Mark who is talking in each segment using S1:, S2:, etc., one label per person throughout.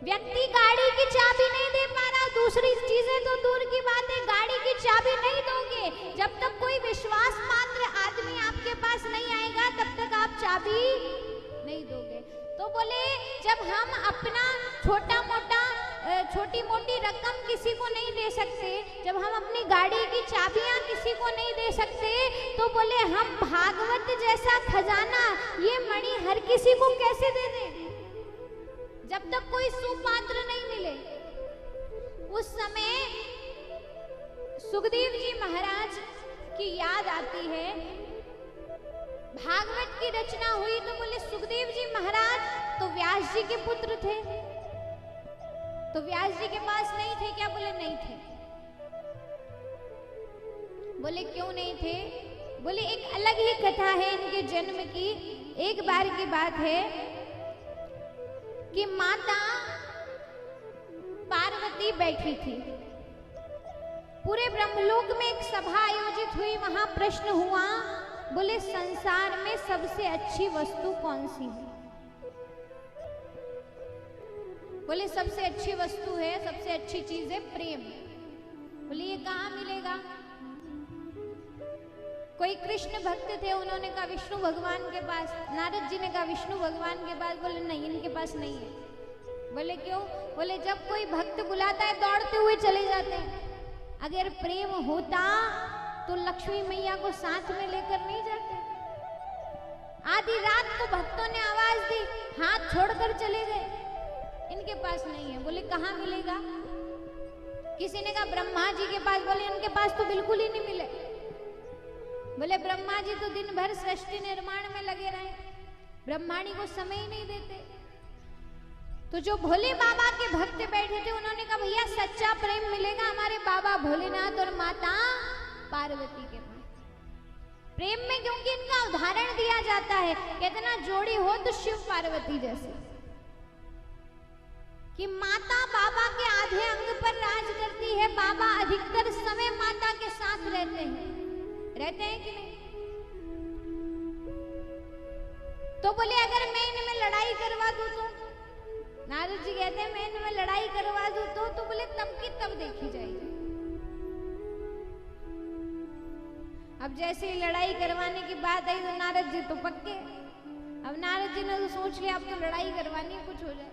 S1: व्यक्ति गाड़ी की चाबी नहीं दे पा रहा, दूसरी चीजें तो दूर की बात है, गाड़ी की चाबी नहीं दोगे, जब तक कोई विश्वास पात्र आदमी आपके पास नहीं आएगा तब तक आप चाबी नहीं दोगे। तो बोले जब हम अपना छोटी मोटी रकम किसी को नहीं दे सकते, जब हम अपनी गाड़ी की चाबियां किसी को नहीं दे सकते, तो बोले हम भागवत जैसा खजाना, ये मणि हर किसी को कैसे दे दें जब तक कोई सुपात्र नहीं मिले। उस समय सुखदेव जी महाराज की याद आती है, भागवत की रचना हुई तो बोले सुखदेव जी महाराज तो व्यास जी के पुत्र थे, तो व्यास जी के पास नहीं थे क्या? बोले नहीं थे। बोले क्यों नहीं थे? बोले एक अलग ही कथा है इनके जन्म की। एक बार की बात है कि माता पार्वती बैठी थी, पूरे ब्रह्मलोक में एक सभा आयोजित हुई, वहां प्रश्न हुआ, बोले संसार में सबसे अच्छी वस्तु कौन सी है? बोले सबसे अच्छी वस्तु है, सबसे अच्छी चीज है प्रेम। बोले ये कहाँ मिलेगा? कोई कृष्ण भक्त थे, उन्होंने कहा विष्णु भगवान के पास। नारद जी ने कहा विष्णु भगवान के पास। बोले नहीं, इनके पास नहीं है। बोले क्यों? बोले जब कोई भक्त बुलाता है दौड़ते हुए चले जाते हैं। अगर प्रेम होता तो लक्ष्मी मैया को साथ में लेकर नहीं जाते। आधी रात को भक्तों ने आवाज दी, हाथ छोड़कर चले गए, इनके पास नहीं है। बोले कहाँ मिलेगा? किसी ने कहा ब्रह्मा जी के पास। बोले इनके पास तो बिल्कुल ही नहीं मिले। बोले ब्रह्मा जी तो दिन भर सृष्टि निर्माण में लगे रहे, ब्रह्माणी को समय ही नहीं देते। तो जो भोले बाबा के भक्त बैठे थे उन्होंने कहा भैया सच्चा प्रेम मिलेगा हमारे बाबा भोलेनाथ और माता पार्वती के पास। प्रेम में क्योंकि इनका उदाहरण दिया जाता है, कहते ना जोड़ी हो तो शिव पार्वती जैसे, कि माता बाबा के आधे अंग पर राज करती है, बाबा अधिकतर समय माता के साथ रहते हैं कि नहीं? तो बोले अगर मैं इनमें लड़ाई करवा दूं तो? नारद जी कहते हैं मैं इनमें लड़ाई करवा दूं तो बोले तब की तब देखी जाएगी। अब जैसे ही लड़ाई करवाने की बात आई तो नारद जी तो पक्के। अब नारद जी ने तो सोच लिया अब तो लड़ाई करवानी है, कुछ हो जाए।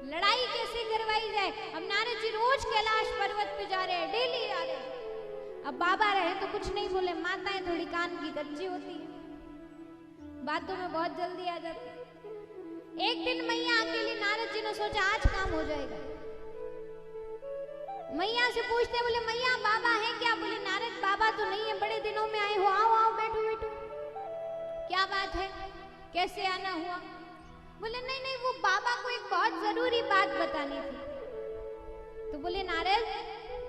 S1: लड़ाई कैसे करवाई जाए? अब नारद जी रोज कैलाश पर्वत पे जा रहे हैं, डेली जा रहे हैं। अब बाबा रहे तो कुछ नहीं बोले, माताएं थोड़ी कान की कच्ची होती है, बातों में बहुत जल्दी आ जाती है। एक दिन मैया अकेली, नारद जी ने सोचा आज काम हो जाएगा। मैया से पूछते, बोले मैया बाबा है क्या? बोले नारद बाबा तो नहीं है, बड़े दिनों में आए हो, आओ आओ बैठो बैठो, क्या बात है, कैसे आना हुआ? बोले नहीं नहीं वो बाबा को एक बहुत जरूरी बात बतानी थी। तो बोले नारद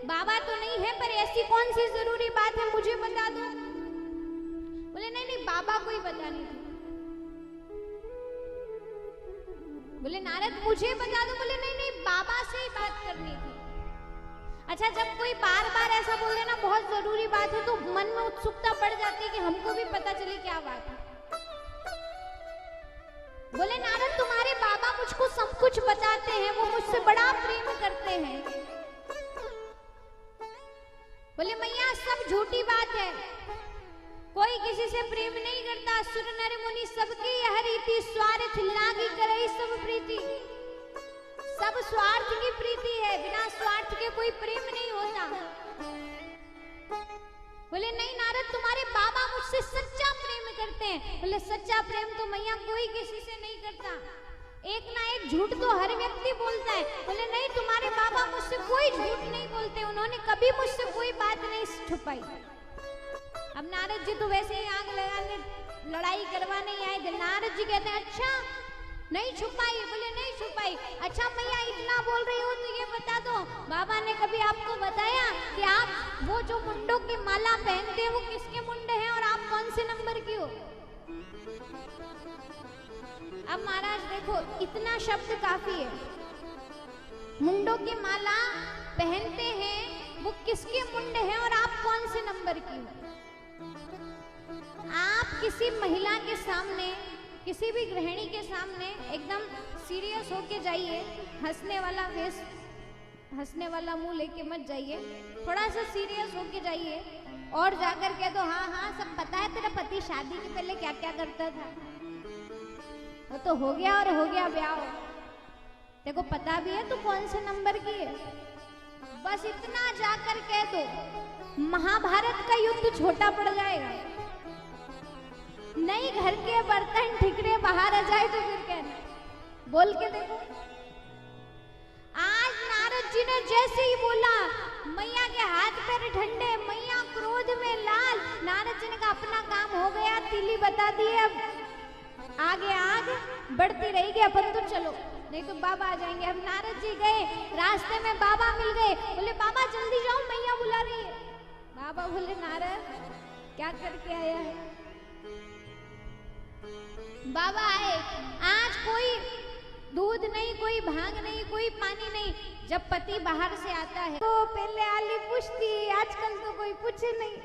S1: बाबा तो नहीं है पर ऐसी कौन सी जरूरी बात है मुझे बता दो। बोले नहीं नहीं बाबा को ही बतानी थी। बोले नारद मुझे बता दो। बोले नहीं नहीं बाबा से ही बात करनी थी। अच्छा जब कोई बार बार ऐसा बोले ना बहुत जरूरी बात है तो मन में उत्सुकता बढ़ जाती है कि हमको भी पता चले क्या बात है। बोले नारद तुम्हारे बाबा मुझको सब कुछ बताते हैं, वो मुझसे बड़ा प्रेम करते हैं। बोले मैया सब झूठी बात है, कोई किसी से प्रेम नहीं करता। सुर नर मुनि सबकी यह रीति, स्वार्थ लागी करई सब प्रीति। सब स्वार्थ की प्रीति है, बिना स्वार्थ के कोई प्रेम नहीं होता। बोले नहीं नारद तुम्हारे बाबा मुझसे सच्चा प्रेम करते हैं। बोले सच्चा प्रेम तो मैया कोई किसी से नहीं करता, एक ना एक झूठ तो हर व्यक्ति बोलता है। बोले नहीं तुम्हारे बाबा मुझसे कोई झूठ नहीं बोलते, उन्होंने कभी मुझसे कोई बात नहीं छुपाई। अब नारद जी तो वैसे ही आग लगाने लड़ाई करवाने ही आए थे। नारद जी कहते हैं अच्छा नहीं छुपाई? बोले नहीं छुपाई। अच्छा मैया इतना बोल रही हो तो ये बता दो बाबा ने कभी आपको बताया कि आप वो जो मुंडों की माला पहनते हैं वो किसके मुंडे हैं और आप कौन से नंबर की हो? अब महाराज देखो इतना शब्द काफी है। मुंडों की माला पहनते हैं वो किसके मुंडे हैं और आप कौन से नंबर की हो? आप किसी महिला के सामने किसी भी गृहिणी के सामने एकदम सीरियस होके जाइए, हंसने वाला फेस, हंसने वाला मुंह लेके मत जाइए, थोड़ा सा सीरियस होके जाइए और जाकर कह दो हाँ हाँ सब पता है तेरा पति शादी के पहले क्या क्या करता था, वो तो हो गया और हो गया ब्याह, देखो पता भी है तू कौन से नंबर की है। बस इतना जाकर कह दो, महाभारत का युद्ध छोटा पड़ जाएगा। नहीं घर के बर्तन ठिकरे बाहर आ जाए तो फिर कहना, बोल के देखो। आज नारद जी ने जैसे ही बोला, मैया के हाथ पैर ठंडे, मैया क्रोध में लाल, नारद जी ने कहा अपना काम हो गया, तीली बता दी, अब आगे आग बढ़ती रहेगी, अपन तो चलो नहीं तो बाबा आ जाएंगे। अब नारद जी गए, रास्ते में बाबा मिल गए, बोले बाबा जल्दी जाओ मैया बुला रही है। बाबा बोले नारद क्या करके आया है? बाबा आए, आज कोई दूध नहीं, कोई भांग नहीं, कोई पानी नहीं। जब पति बाहर से आता है तो पहले आली पूछती, आजकल तो कोई पूछे नहीं।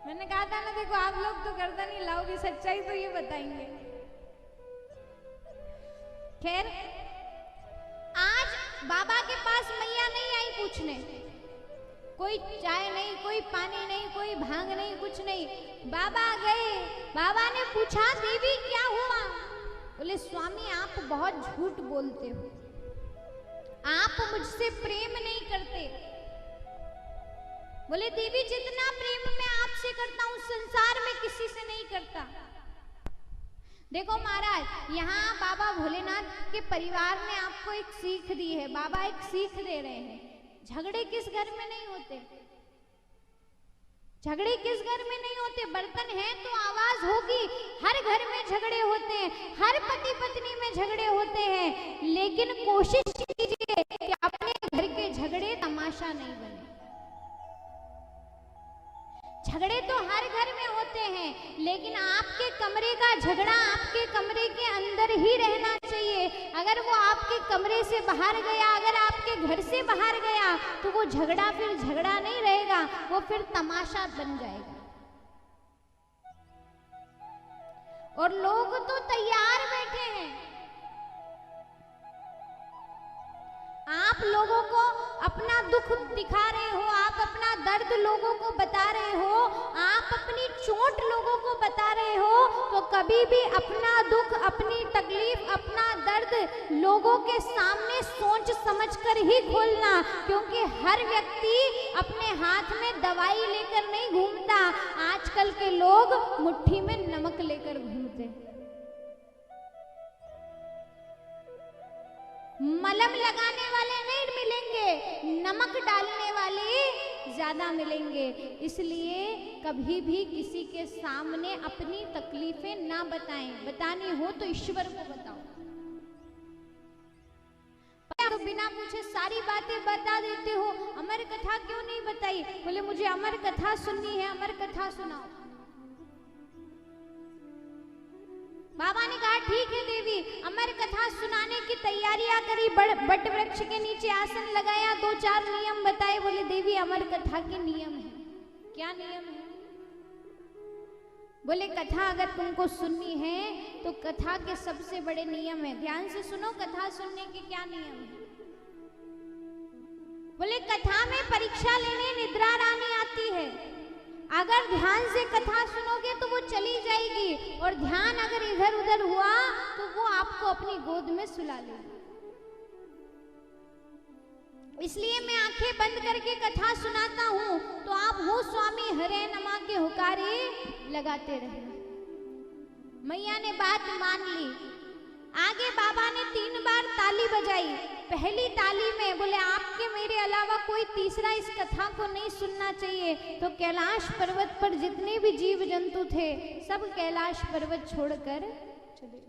S1: मैंने कहा था ना, देखो आप लोग तो गर्दन ही लाओगे, सच्चाई तो ये बताएंगे। खैर आज बाबा के पास मैया नहीं आई पूछने, कोई चाय नहीं, कोई पानी नहीं, कोई भांग नहीं, कुछ नहीं। बाबा गए, बाबा ने पूछा देवी क्या हुआ? बोले स्वामी आप बहुत झूठ बोलते हो, आप मुझसे प्रेम नहीं करते। बोले देवी जितना प्रेम मैं आपसे करता हूं संसार में किसी से नहीं करता। देखो महाराज, यहाँ बाबा भोलेनाथ के परिवार ने आपको एक सीख दी है, बाबा एक सीख दे रहे हैं। झगड़े किस घर में नहीं होते, झगड़े किस घर में नहीं होते। बर्तन है तो आवाज होगी, हर घर में झगड़े होते हैं, हर पति पत्नी में झगड़े होते हैं, लेकिन कोशिश कीजिए कि अपने घर के झगड़े तमाशा नहीं बने। झगड़े तो हर घर में होते हैं, लेकिन आपके कमरे का झगड़ा आपके कमरे के अंदर ही रहना चाहिए। अगर वो आपके कमरे से बाहर गया, अगर आपके घर से बाहर गया, तो वो झगड़ा फिर झगड़ा नहीं रहेगा, वो फिर तमाशा बन जाएगा। और लोग तो तैयार बैठे हैं, आप लोगों को अपना दुख दिखा रहे हो, आप अपना दर्द लोगों को बता रहे हो, आप अपनी चोट लोगों को बता रहे हो, तो कभी भी अपना दुख, अपनी तकलीफ, अपना दर्द लोगों के सामने सोच समझकर ही खोलना, क्योंकि हर व्यक्ति अपने हाथ में दवाई लेकर नहीं घूमता। आजकल के लोग मुट्ठी में नमक लेकर घूमते हैं। मलहम लगाने वाले नहीं मिलेंगे, नमक डालने वाले ज्यादा मिलेंगे। इसलिए कभी भी किसी के सामने अपनी तकलीफें ना बताएं, बतानी हो तो ईश्वर को बताओ। तो बिना पूछे सारी बातें बता देते हो, अमर कथा क्यों नहीं बताई? बोले मुझे अमर कथा सुननी है, अमर कथा सुनाओ। बाबा ने कहा ठीक है देवी, अमर कथा सुनाने की तैयारियां करी, बट वृक्ष के नीचे आसन लगाया, 2-4 नियम बताए। बोले देवी अमर कथा के नियम है। क्या नियम है? बोले कथा अगर तुमको सुननी है तो कथा के सबसे बड़े नियम है, ध्यान से सुनो कथा सुनने के क्या नियम है। बोले कथा में परीक्षा लेने निद्रा रानी आती है, अगर ध्यान से कथा सुनोगे तो वो चली जाएगी, और ध्यान अगर इधर उधर हुआ तो वो आपको अपनी गोद में सुला लेगी। इसलिए मैं आंखें बंद करके कथा सुनाता हूँ, तो आप हो स्वामी हरे नमा के हुकारे लगाते रहे। मैया ने बात मान ली। आगे बाबा ने 3 बार ताली बजाई। पहली ताली में बोले आपके मेरे अलावा कोई तीसरा इस कथा को नहीं सुनना चाहिए। तो कैलाश पर्वत पर जितने भी जीव जंतु थे सब कैलाश पर्वत छोड़कर चले।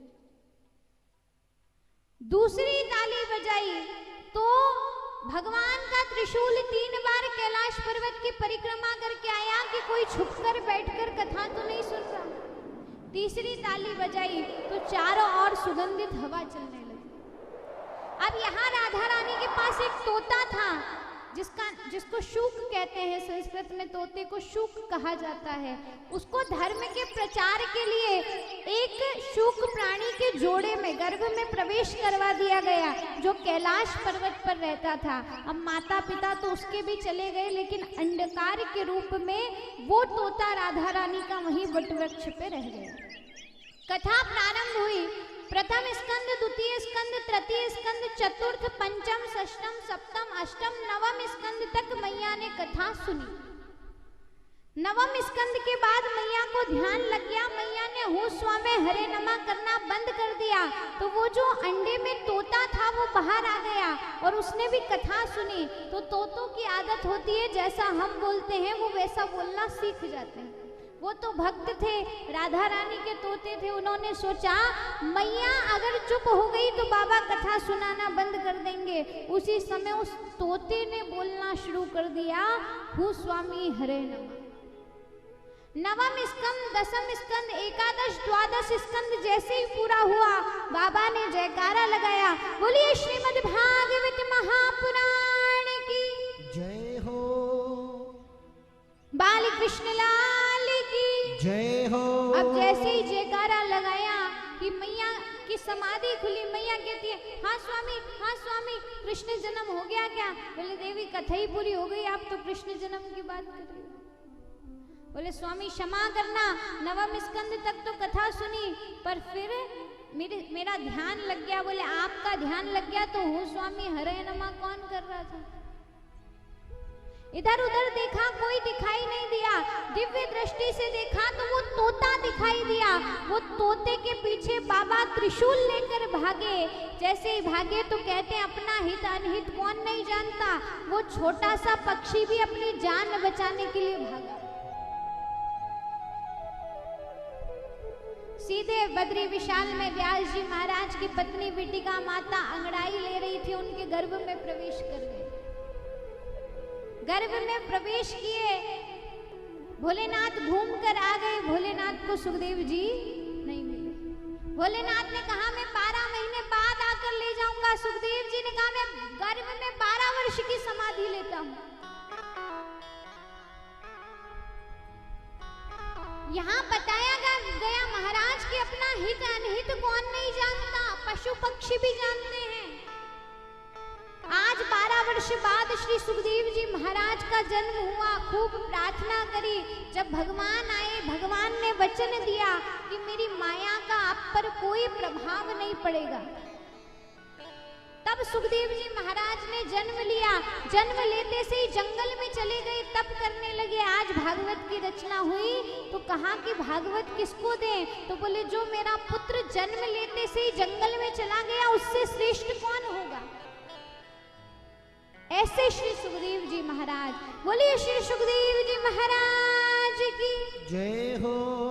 S1: दूसरी ताली बजाई तो भगवान का त्रिशूल 3 बार कैलाश पर्वत की परिक्रमा करके आया कि कोई छुपकर बैठकर कथा तो नहीं सुन रहा। तीसरी ताली बजाई तो चारों ओर सुगंधित हवा चलने लगी। अब यहाँ राधा रानी के पास एक तोता था जिसको शूक कहते हैं, संस्कृत में तोते को शूक कहा जाता है, उसको धर्म के प्रचार के लिए एक शूक प्राणी के जोड़े में गर्भ में प्रवेश करवा दिया गया, जो कैलाश पर्वत पर रहता था। अब माता पिता तो उसके भी चले गए, लेकिन अंधकार के रूप में वो तोता राधा रानी का वहीं वटवृक्ष पे रह गया। कथा प्रारंभ हुई। प्रथम स्कंद, द्वितीय स्कंद, तृतीय स्कंद, चतुर्थ, पंचम, षष्ठम, सप्तम, अष्टम, नवम स्कंद तक मैया ने कथा सुनी। नवम स्कंद के बाद मैया को ध्यान लग गया, मैया ने हूँ स्वामी हरे नमा करना बंद कर दिया, तो वो जो अंडे में तोता था वो बाहर आ गया और उसने भी कथा सुनी। तो तोतों की आदत होती है, जैसा हम बोलते हैं वो वैसा बोलना सीख जाते हैं। वो तो भक्त थे, राधा रानी के तोते थे, उन्होंने सोचा मैया अगर चुप हो गई तो बाबा कथा सुनाना बंद कर देंगे। उसी समय उस तोते ने बोलना शुरू कर दिया, हूँ स्वामी हरे नमः। नवम स्कंद, दसम स्कंद, एकादश, द्वादश स्कंद जैसे ही पूरा हुआ, बाबा ने जयकारा लगाया, बोलिए श्रीमद् भागवत महापुराण की
S2: जय हो,
S1: बाल कृष्ण लाल की
S2: जय हो।
S1: अब जैसे ही जयकारा लगाया कि मैया की समाधि खुली, मैया कहती है, हाँ स्वामी, कृष्ण जन्म हो गया क्या? बोले देवी कथा ही पूरी हो गई, आप तो कृष्ण जन्म की बात कर रही हो। बोले स्वामी क्षमा करना, नवम स्कंद तक तो कथा सुनी, पर फिर मेरा ध्यान लग गया। बोले आपका ध्यान लग गया तो हूँ स्वामी हरे नमा कौन कर रहा था? इधर उधर देखा, कोई दिखाई नहीं दिया। दिव्य दृष्टि से देखा तो वो तोता दिखाई दिया। वो तोते के पीछे बाबा त्रिशूल लेकर भागे। जैसे ही भागे तो कहते हैं अपना हित अनहित कौन नहीं जानता, वो छोटा सा पक्षी भी अपनी जान बचाने के लिए भागा। सीधे बद्री विशाल में व्यास जी महाराज की पत्नी बिटिका माता अंगड़ाई ले रही थी, उनके गर्भ में प्रवेश कर गए। गर्भ में प्रवेश किए, भोलेनाथ घूम कर आ गए। भोलेनाथ को सुखदेव जी नहीं मिले। भोलेनाथ ने कहा मैं 12 महीने बाद आकर ले जाऊंगा। सुखदेव जी ने कहा मैं गर्भ में 12 वर्ष की समाधि लेता हूं। यहाँ बताया गया महाराज कि अपना हित अनहित कौन नहीं जानता, पशु पक्षी भी जानते हैं। आज 12 वर्ष बाद श्री सुखदेव जी महाराज का जन्म हुआ। खूब प्रार्थना करी। जब भगवान आए, भगवान ने वचन दिया कि मेरी माया का आप पर कोई प्रभाव नहीं पड़ेगा। तब सुखदेव जी महाराज ने जन्म लिया। जन्म लेते से ही जंगल में चले गए, तप करने लगे। आज भागवत की रचना हुई तो कहा कि भागवत किसको दें? तो बोले जो मेरा पुत्र जन्म लेते से ही जंगल में चला गया उससे श्रेष्ठ कौन होगा? ऐसे श्री सुखदेव जी महाराज। बोलिए श्री सुखदेव जी महाराज की
S2: जय हो।